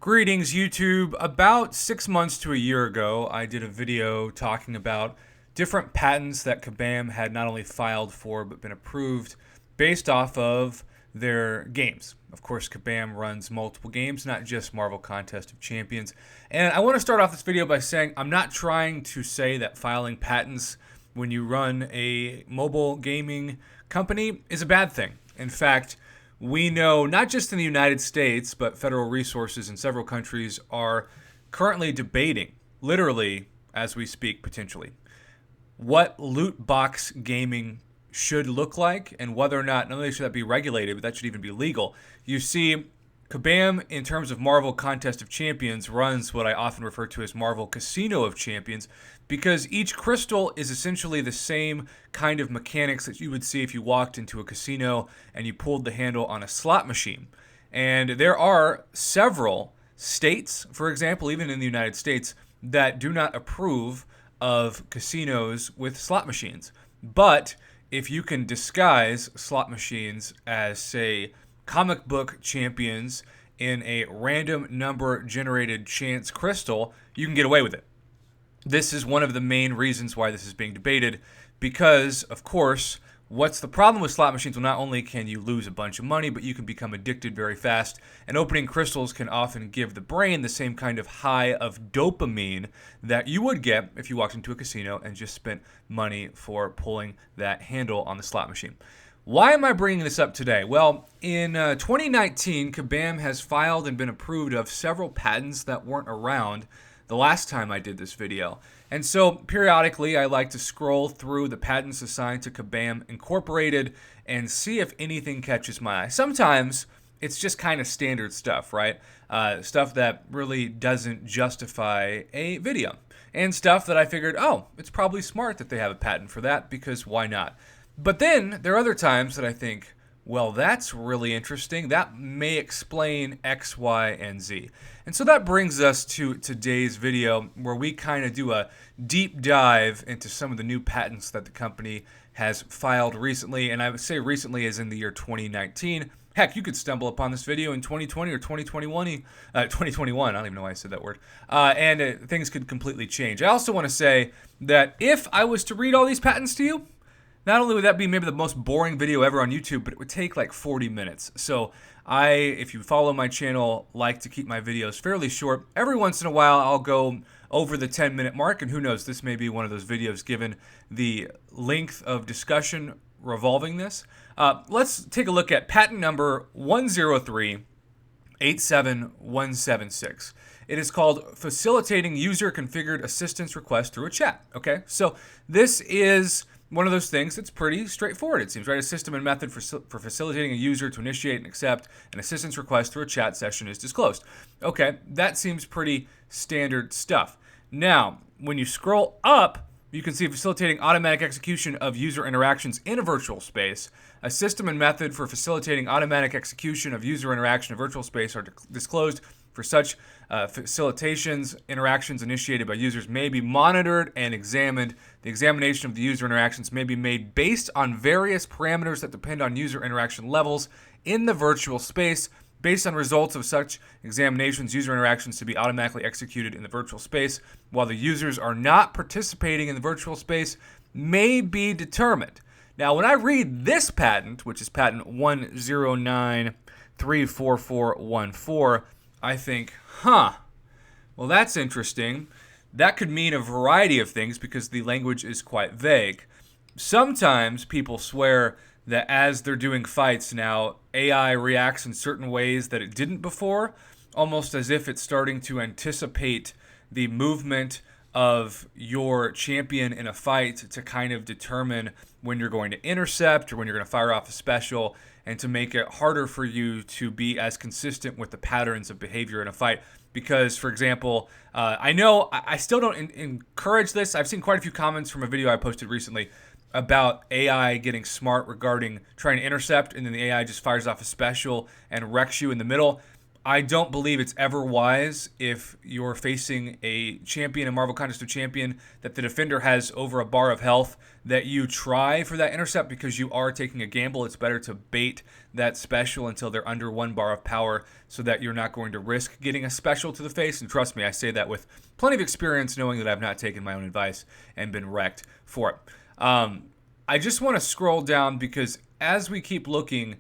Greetings, YouTube. About 6 months to a year ago, I did a video talking about different patents that Kabam had not only filed for but been approved based off of their games. Of course, Kabam runs multiple games, not just Marvel Contest of Champions. And I want to start off this video by saying I'm not trying to say that filing patents when you run a mobile gaming company is a bad thing. In fact, we know not just in the United States, but federal resources in several countries are currently debating, literally as we speak potentially, what loot box gaming should look like and whether or not only should that be regulated, but that should even be legal. You see, Kabam, in terms of Marvel Contest of Champions, runs what I often refer to as Marvel Casino of Champions because each crystal is essentially the same kind of mechanics that you would see if you walked into a casino and you pulled the handle on a slot machine. And there are several states, for example, even in the United States, that do not approve of casinos with slot machines. But if you can disguise slot machines as, say, comic book champions in a random number generated chance crystal, you can get away with it. This is one of the main reasons why this is being debated because, of course, what's the problem with slot machines? Well, not only can you lose a bunch of money, but you can become addicted very fast, and opening crystals can often give the brain the same kind of high of dopamine that you would get if you walked into a casino and just spent money for pulling that handle on the slot machine. Why am I bringing this up today? Well, in 2019, Kabam has filed and been approved of several patents that weren't around the last time I did this video. And so periodically I like to scroll through the patents assigned to Kabam Incorporated and see if anything catches my eye. Sometimes it's just kind of standard stuff, right? Stuff that really doesn't justify a video. And stuff that I figured, oh, it's probably smart that they have a patent for that because why not? But then there are other times that I think, well, that's really interesting. That may explain X, Y, and Z. And so that brings us to today's video where we kind of do a deep dive into some of the new patents that the company has filed recently. And I would say recently as in the year 2019. Heck, you could stumble upon this video in 2020 or 2021. 2021, I don't even know why I said that word. And things could completely change. I also want to say that if I was to read all these patents to you, not only would that be maybe the most boring video ever on YouTube, but it would take like 40 minutes. So if you follow my channel, like to keep my videos fairly short. Every once in a while, I'll go over the 10-minute mark, and who knows, this may be one of those videos given the length of discussion revolving this. Let's take a look at patent number 103-87176. It is called Facilitating User-Configured Assistance Requests Through a Chat. Okay, so this is one of those things that's pretty straightforward, it seems, right? A system and method for facilitating a user to initiate and accept an assistance request through a chat session is disclosed. Okay, that seems pretty standard stuff. Now, when you scroll up, you can see facilitating automatic execution of user interactions in a virtual space. A system and method for facilitating automatic execution of user interaction in a virtual space are disclosed. For such facilitations, interactions initiated by users may be monitored and examined. The examination of the user interactions may be made based on various parameters that depend on user interaction levels in the virtual space. Based on results of such examinations, user interactions to be automatically executed in the virtual space while the users are not participating in the virtual space may be determined. Now, when I read this patent, which is patent 109-34414, I think, well, that's interesting. That could mean a variety of things because the language is quite vague. Sometimes people swear that as they're doing fights now, AI reacts in certain ways that it didn't before, almost as if it's starting to anticipate the movement of your champion in a fight to kind of determine when you're going to intercept or when you're going to fire off a special, and to make it harder for you to be as consistent with the patterns of behavior in a fight. Because, for example, I know I still don't encourage this. I've seen quite a few comments from a video I posted recently about AI getting smart regarding trying to intercept, and then the AI just fires off a special and wrecks you in the middle. I don't believe it's ever wise if you're facing a champion in Marvel Contest of Champion that the defender has over a bar of health that you try for that intercept because you are taking a gamble. It's better to bait that special until they're under 1 bar of power so that you're not going to risk getting a special to the face. And trust me, I say that with plenty of experience knowing that I've not taken my own advice and been wrecked for it. I just want to scroll down because as we keep looking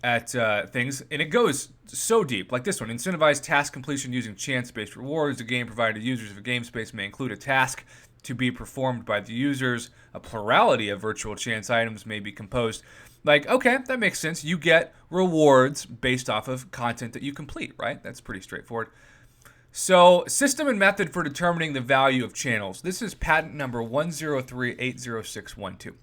at things, and it goes so deep, like this one, incentivize task completion using chance-based rewards. The game provided to users of a game space may include a task to be performed by the users. A plurality of virtual chance items may be composed. Like, okay, that makes sense. You get rewards based off of content that you complete, right? That's pretty straightforward. So, system and method for determining the value of channels. This is patent number 103.80612.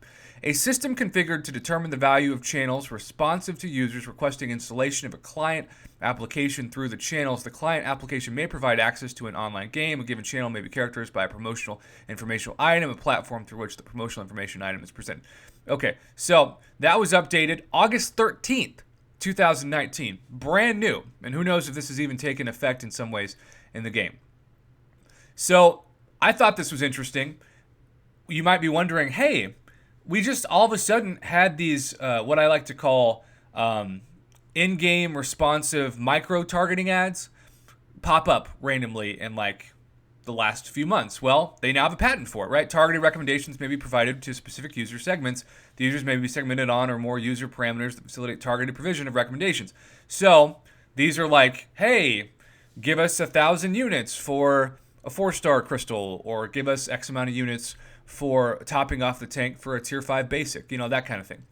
A system configured to determine the value of channels responsive to users requesting installation of a client application through the channels. The client application may provide access to an online game. A given channel may be characterized by a promotional informational item, a platform through which the promotional information item is presented. Okay, so that was updated August 13th, 2019. Brand new. And who knows if this has even taken effect in some ways in the game. So I thought this was interesting. You might be wondering, hey, we just all of a sudden had these, what I like to call in-game responsive micro-targeting ads pop up randomly in like the last few months. Well, they now have a patent for it, right? Targeted recommendations may be provided to specific user segments. The users may be segmented on or more user parameters that facilitate targeted provision of recommendations. So these are like, hey, give us 1,000 units for a 4-star crystal, or give us X amount of units for topping off the tank for a tier 5 basic, that kind of thing.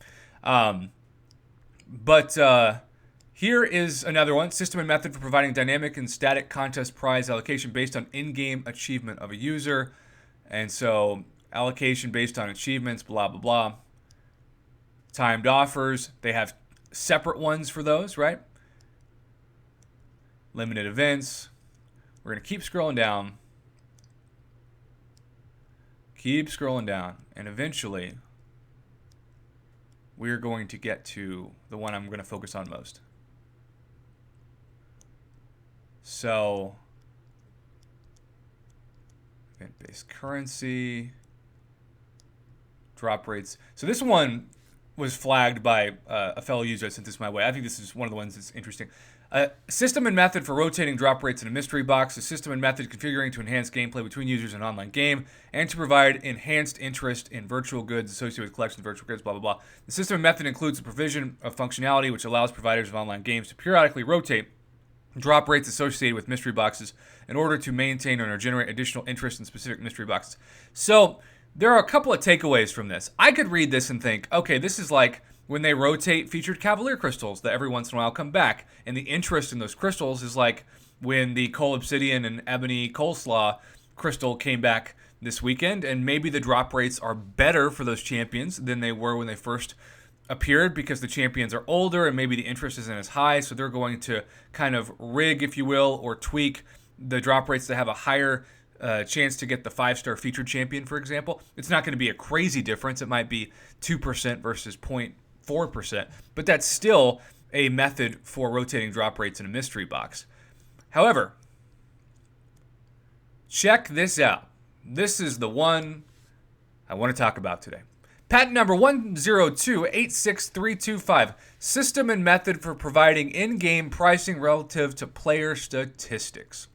But here is another one. System and method for providing dynamic and static contest prize allocation based on in-game achievement of a user. And so allocation based on achievements, blah, blah, blah. Timed offers. They have separate ones for those, right? Limited events. We're going to keep scrolling down. Keep scrolling down, and eventually we're going to get to the one I'm going to focus on most. So, event-based currency, drop rates. So this one was flagged by a fellow user that sent this my way. I think this is one of the ones that's interesting. System and method for rotating drop rates in a mystery box. A system and method configuring to enhance gameplay between users in an online game and to provide enhanced interest in virtual goods associated with collections of virtual goods, blah, blah, blah. The system and method includes the provision of functionality which allows providers of online games to periodically rotate drop rates associated with mystery boxes in order to maintain or generate additional interest in specific mystery boxes. So there are a couple of takeaways from this. I could read this and think, okay, this is like when they rotate featured Cavalier crystals that every once in a while come back. And the interest in those crystals is like when the Coal Obsidian and Ebony Coleslaw crystal came back this weekend. And maybe the drop rates are better for those champions than they were when they first appeared because the champions are older and maybe the interest isn't as high. So they're going to kind of rig, if you will, or tweak the drop rates to have a higher chance to get the 5-star featured champion, for example. It's not going to be a crazy difference. It might be 2% versus 0.4%, but that's still a method for rotating drop rates in a mystery box. However, check this out. This is the one I want to talk about today. Patent number 102.86325. System and method for providing in-game pricing relative to player statistics.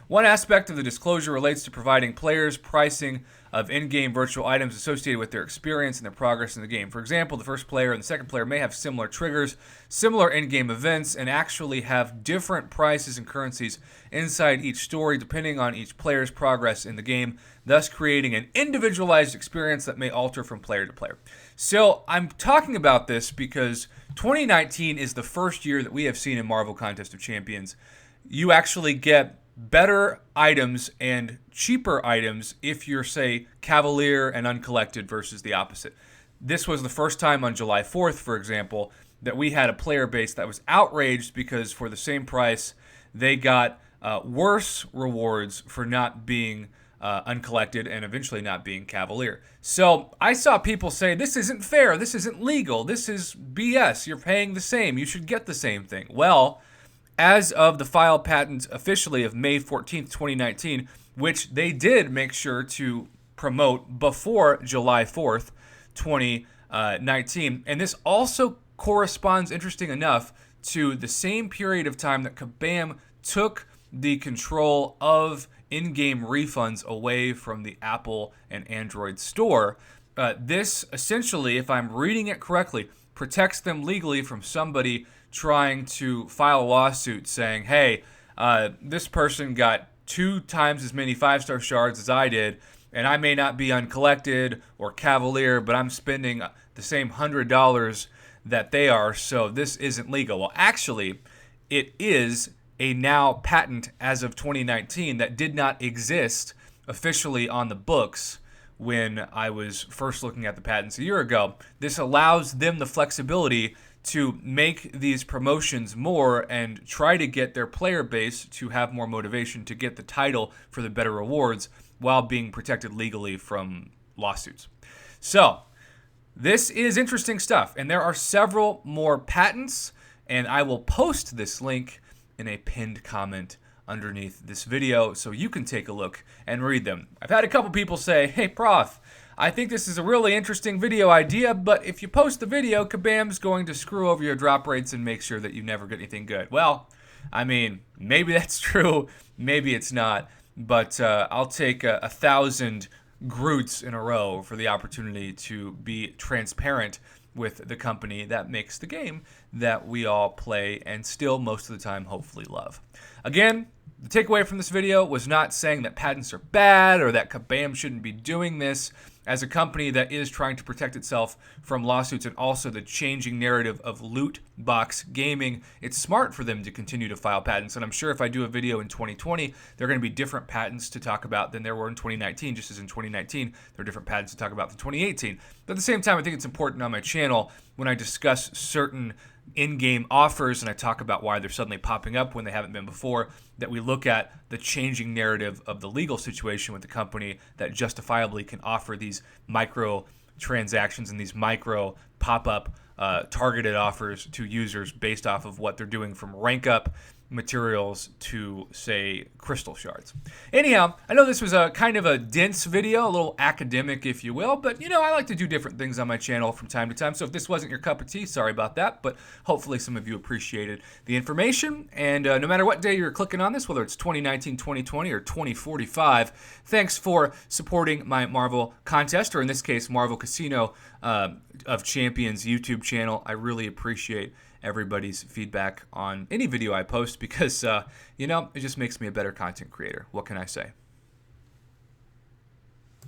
One aspect of the disclosure relates to providing players pricing of in-game virtual items associated with their experience and their progress in the game. For example, the first player and the second player may have similar triggers, similar in-game events, and actually have different prices and currencies inside each story depending on each player's progress in the game, thus creating an individualized experience that may alter from player to player. So I'm talking about this because 2019 is the first year that we have seen in Marvel Contest of Champions you actually get better items and cheaper items if you're, say, Cavalier and uncollected versus the opposite. This was the first time on July 4th, for example, that we had a player base that was outraged because for the same price, they got worse rewards for not being uncollected and eventually not being Cavalier. So I saw people say, this isn't fair, this isn't legal, this is BS, you're paying the same, you should get the same thing. Well, as of the file patent officially of May 14th, 2019, which they did make sure to promote before July 4th, 2019. And this also corresponds, interesting enough, to the same period of time that Kabam took the control of in-game refunds away from the Apple and Android store. This essentially, if I'm reading it correctly, protects them legally from somebody trying to file a lawsuit saying, hey, this person got 2 times as many 5-star shards as I did, and I may not be uncollected or cavalier, but I'm spending the same $100 that they are, so this isn't legal. Well, actually, it is a now patent as of 2019 that did not exist officially on the books when I was first looking at the patents a year ago. This allows them the flexibility to make these promotions more and try to get their player base to have more motivation to get the title for the better rewards while being protected legally from lawsuits. So, this is interesting stuff, and there are several more patents, and I will post this link in a pinned comment underneath this video so you can take a look and read them. I've had a couple people say, hey Prof, I think this is a really interesting video idea, but if you post the video, Kabam's going to screw over your drop rates and make sure that you never get anything good. Well, I mean, maybe that's true, maybe it's not, but I'll take 1,000 Groots in a row for the opportunity to be transparent with the company that makes the game that we all play and still most of the time hopefully love. Again, the takeaway from this video was not saying that patents are bad or that Kabam shouldn't be doing this. As a company that is trying to protect itself from lawsuits and also the changing narrative of loot box gaming, it's smart for them to continue to file patents. And I'm sure if I do a video in 2020, there are going to be different patents to talk about than there were in 2019, just as in 2019, there are different patents to talk about than 2018. But at the same time, I think it's important on my channel when I discuss certain in-game offers and I talk about why they're suddenly popping up when they haven't been before, that we look at the changing narrative of the legal situation with the company that justifiably can offer these micro transactions and these micro pop-up targeted offers to users based off of what they're doing, from rank up materials to, say, crystal shards. Anyhow, I know this was a kind of a dense video, a little academic, if you will, but, you know, I like to do different things on my channel from time to time, so if this wasn't your cup of tea, sorry about that, but hopefully some of you appreciated the information, and no matter what day you're clicking on this, whether it's 2019, 2020, or 2045, thanks for supporting my Marvel contest, or in this case, Marvel Casino of Champions YouTube channel. I really appreciate everybody's feedback on any video I post because, you know, it just makes me a better content creator. What can I say?